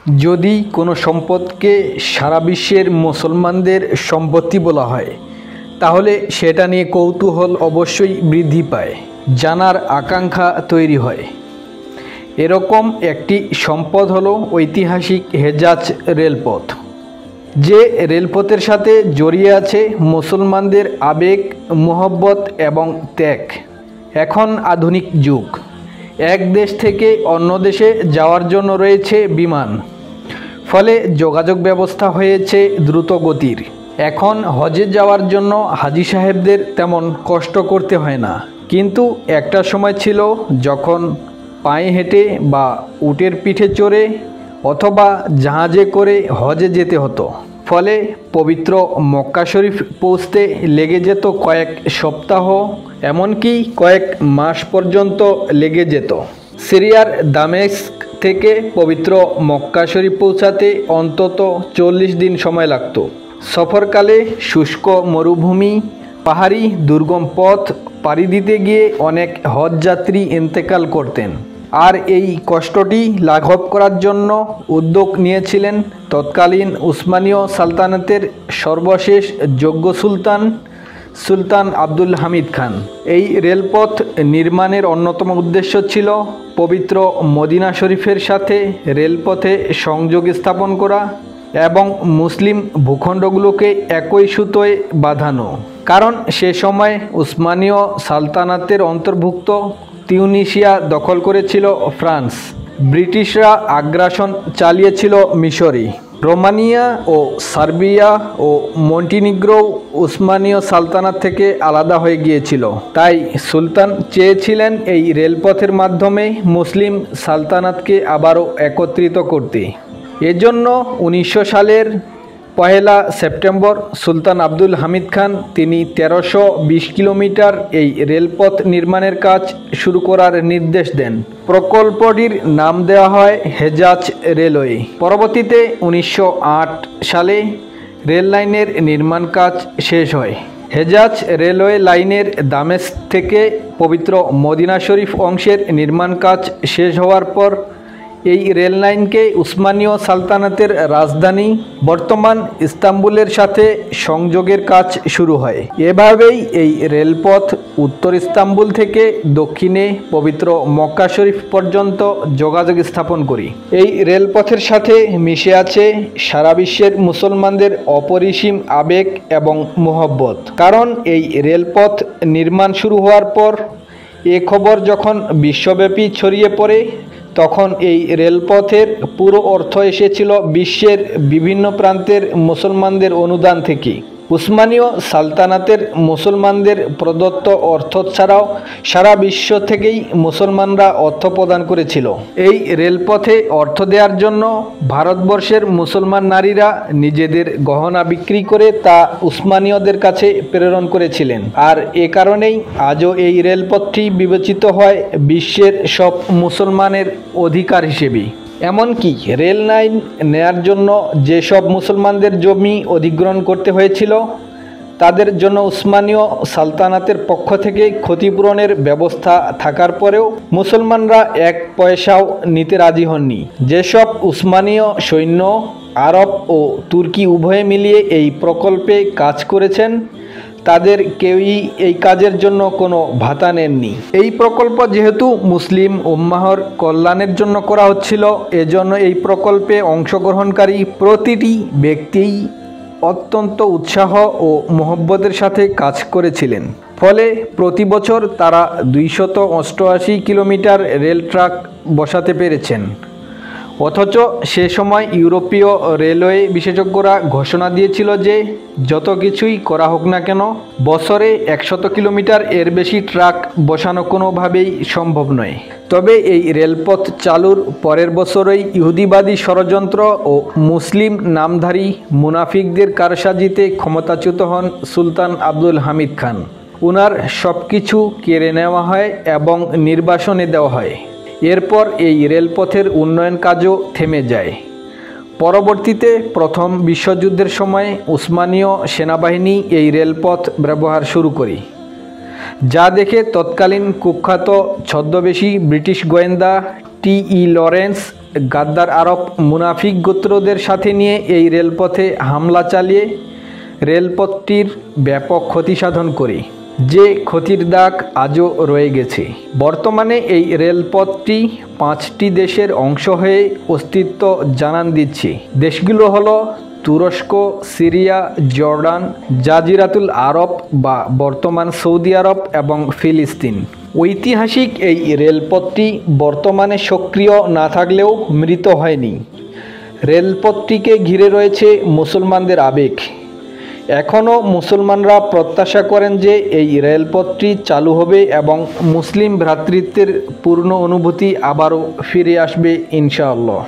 যদি কোনো সম্পদকে সারা বিশ্বের মুসলমানদের সম্পত্তি বলা হয়, তাহলে সেটা নিয়ে কৌতূহল অবশ্যই বৃদ্ধি পায়, জানার আকাঙ্ক্ষা তৈরি হয়। এরকম একটি সম্পদ হলো ঐতিহাসিক হেজাজ রেলপথ। যে রেলপথের সাথে জড়িয়ে আছে মুসলমানদের আবেগ, মোহব্বত এবং ত্যাগ। এখন আধুনিক যুগ, এক দেশ থেকে অন্য দেশে যাওয়ার জন্য রয়েছে বিমান, ফলে যোগাযোগ ব্যবস্থা হয়েছে দ্রুত গতির। এখন হজে যাওয়ার জন্য হাজী সাহেবদের তেমন কষ্ট করতে হয় না, কিন্তু একটা সময় ছিল যখন পায়ে হেঁটে বা উটের পিঠে চড়ে অথবা জাহাজে করে হজে যেতে হতো। ফলে পবিত্র মক্কা শরীফ পৌঁছতে লেগে যেত কয়েক সপ্তাহ, এমনকি কয়েক মাস পর্যন্ত লেগে যেত। সিরিয়ার দামেস্ক থেকে পবিত্র মক্কা শরীফ পৌঁছাতে অন্তত 40 দিন সময় লাগত। সফরকালে শুষ্ক মরুভূমি, পাহাড়ি দুর্গম পথ পাড়ি দিতে গিয়ে অনেক হজযাত্রী ইন্তেকাল করতেন। আর এই কষ্টটি লাঘব করার জন্য উদ্যোগ নিয়েছিলেন তৎকালীন উসমানীয় সালতানাতের সর্বশেষ যোগ্য সুলতান আব্দুল হামিদ খান। এই রেলপথ নির্মাণের অন্যতম উদ্দেশ্য ছিল পবিত্র মদিনা শরীফের সাথে রেলপথে সংযোগ স্থাপন করা এবং মুসলিম ভূখণ্ডগুলোকে একই সুতোয় বাঁধানো। কারণ সে সময় উসমানীয় সালতানাতের অন্তর্ভুক্ত তিউনিসিয়া দখল করেছিল ফ্রান্স, ব্রিটিশরা আগ্রাসন চালিয়েছিল মিশরে, রোমানিয়া ও সার্বিয়া ও মন্টিনিগ্রো উসমানীয় সালতানাত থেকে আলাদা হয়ে গিয়েছিল। তাই সুলতান চেয়েছিলেন এই রেলপথের মাধ্যমে মুসলিম সালতানাতকে আবারও একত্রিত করতে। এজন্য 1900 সালের 1 সেপ্টেম্বর সুলতান আব্দুল হামিদ খান তিনি 1320 কিলোমিটার এই রেলপথ নির্মাণের কাজ শুরু করার নির্দেশ দেন। প্রকল্পটির নাম দেওয়া হয় হেজাজ রেলওয়ে। পরবর্তীতে 1908 সালে রেল লাইনের নির্মাণ কাজ শেষ হয়। হেজাজ রেলওয়ে লাইনের দামেস্ক থেকে পবিত্র মদিনা শরীফ অংশের নির্মাণ কাজ শেষ হওয়ার পর এই রেল লাইনকে উসমানীয় সালতানাতের রাজধানী বর্তমান ইস্তাম্বুলের সাথে সংযোগের কাজ শুরু হয়। এভাবেই এই রেলপথ উত্তর ইস্তাম্বুল থেকে দক্ষিণে পবিত্র মক্কা শরীফ পর্যন্ত যোগাযোগ স্থাপন করি। এই রেলপথের সাথে মিশে আছে সারা বিশ্বের মুসলমানদের অপরিসীম আবেগ এবং মোহব্বত। কারণ এই রেলপথ নির্মাণ শুরু হওয়ার পর এ খবর যখন বিশ্বব্যাপী ছড়িয়ে পড়ে, তখন এই রেলপথের পুরো অর্থ এসেছিল বিশ্বের বিভিন্ন প্রান্তের মুসলমানদের অনুদান থেকে। উসমানীয় সালতানাতের মুসলমানদের প্রদত্ত অর্থ ছাড়াও সারা বিশ্ব থেকেই মুসলমানরা অর্থ প্রদান করেছিল। এই রেলপথে অর্থ দেওয়ার জন্য ভারতবর্ষের মুসলমান নারীরা নিজেদের গহনা বিক্রি করে তা উসমানীয়দের কাছে প্রেরণ করেছিলেন। আর এ কারণেই আজও এই রেলপথটি বিবেচিত হয় বিশ্বের সব মুসলমানের অধিকার হিসেবে। এমনকি রেল লাইন নেয়ার জন্য যেসব মুসলমানদের জমি অধিগ্রহণ করতে হয়েছিল, তাদের জন্য উসমানীয় সালতানাতের পক্ষ থেকে ক্ষতিপূরণের ব্যবস্থা থাকার পরেও মুসলমানরা এক পয়সাও নিতে রাজি হননি। যেসব উসমানীয় সৈন্য আরব ও তুর্কি উভয়ে মিলিয়ে এই প্রকল্পে কাজ করেছেন, তাদের কেউই এই কাজের জন্য কোনো ভাতা নেননি। এই প্রকল্প যেহেতু মুসলিম উম্মাহর কল্যাণের জন্য করা হচ্ছিল, এজন্য এই প্রকল্পে অংশগ্রহণকারী প্রতিটি ব্যক্তিই অত্যন্ত উৎসাহ ও মোহব্বতের সাথে কাজ করেছিলেন। ফলে প্রতি বছর তারা 288 কিলোমিটার রেল ট্র্যাক বসাতে পেরেছেন। অথচ সে সময় ইউরোপীয় রেলওয়ে বিশেষজ্ঞরা ঘোষণা দিয়েছিল যে যত কিছুই করা হোক না কেন, বছরে 100 কিলোমিটার এর বেশি ট্রাক বসানো কোনোভাবেই সম্ভব নয়। তবে এই রেলপথ চালুর পরের বছরই ইহুদিবাদী ষড়যন্ত্র ও মুসলিম নামধারী মুনাফিকদের কারসাজিতে ক্ষমতাচ্যুত হন সুলতান আব্দুল হামিদ খান। উনার সব কিছু কেড়ে নেওয়া হয় এবং নির্বাসনে দেওয়া হয়। এরপর এই রেলপথের উন্নয়ন কাজও থেমে যায়। পরবর্তীতে প্রথম বিশ্বযুদ্ধের সময় উসমানীয় সেনাবাহিনী এই রেলপথ ব্যবহার শুরু করে, যা দেখে তৎকালীন কুখ্যাত ছদ্মবেশী ব্রিটিশ গোয়েন্দা টি.ই. লরেন্স গাদ্দার আরব মুনাফিক গোত্রদের সাথে নিয়ে এই রেলপথে হামলা চালিয়ে রেলপথটির ব্যাপক ক্ষতি সাধন করে, যে ক্ষতির দাগ আজও রয়ে গেছে। বর্তমানে এই রেলপথটি 5টি দেশের অংশ হয়ে অস্তিত্ব জানান দিচ্ছে। দেশগুলো হলো তুরস্ক, সিরিয়া, জর্ডান, জাজিরাতুল আরব বা বর্তমান সৌদি আরব এবং ফিলিস্তিন। ঐতিহাসিক এই রেলপথটি বর্তমানে সক্রিয় না থাকলেও মৃত হয়নি। রেলপথটিকে ঘিরে রয়েছে মুসলমানদের আবেগ। এখনও মুসলমানরা প্রত্যাশা করেন যে এই রেলপথটি চালু হবে এবং মুসলিম ভ্রাতৃত্বের পূর্ণ অনুভূতি আবারও ফিরে আসবে ইনশাআল্লাহ।